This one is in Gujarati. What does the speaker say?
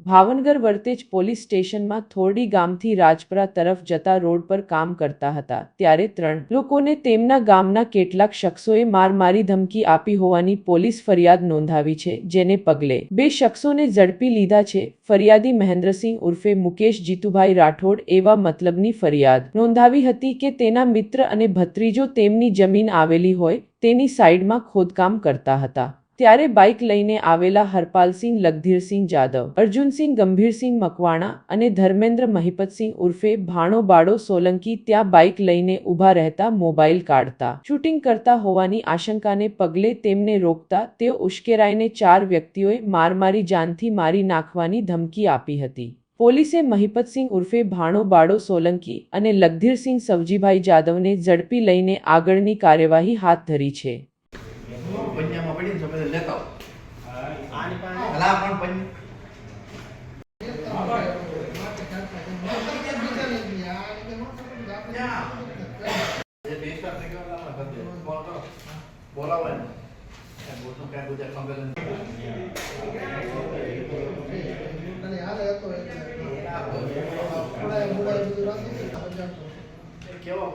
ભાવનગર વર્તેજ પોલીસ સ્ટેશનમાં થોરડી ગામથી રાજપરા તરફ જતા રોડ પર કામ કરતા હતા ત્યારે 3 લોકોને તેમના ગામના કેટલાક શખ્સોએ મારી ધમકી આપી હોવાની પોલીસ ફરિયાદ નોંધાવી છે, જેને પગલે 2 શખ્સોને ઝડપી લીધા છે। ફરિયાદી મહેન્દ્રસિંહ ઉર્ફે મુકેશ જીતુભાઈ રાઠોડ એવા મતલબની ફરિયાદ નોંધાવી હતી કે તેના મિત્ર અને ભત્રીજો તેમની જમીન આવેલી હોય તેની સાઈડમાં ખોદકામ કરતા હતા ત્યારે બાઇક લઈને આવેલા હરપાલસિંહ લખધીરસિંહ જાદવ, અર્જુનસિંહ ગંભીરસિંહ મકવાણા અને ધર્મેન્દ્ર મહિપતસિંહ ઉર્ફે ભાણો બાળો સોલંકી ત્યાં બાઇક લઈને ઊભા રહેતા મોબાઈલ કાઢતા શૂટિંગ કરતા હોવાની આશંકાને પગલે તેમને રોકતા તેઓ ઉશ્કેરાઈને 4 વ્યક્તિઓએ મારી જાનથી મારી નાખવાની ધમકી આપી હતી। પોલીસે મહિપતસિંહ ઉર્ફે ભાણો બાળો સોલંકી અને લખધીરસિંહ સવજીભાઈ જાદવને ઝડપી લઈને આગળની કાર્યવાહી હાથ ધરી છે। પંજામાં પડીને તમે લેતા આવો પણ બોલાવે કેવા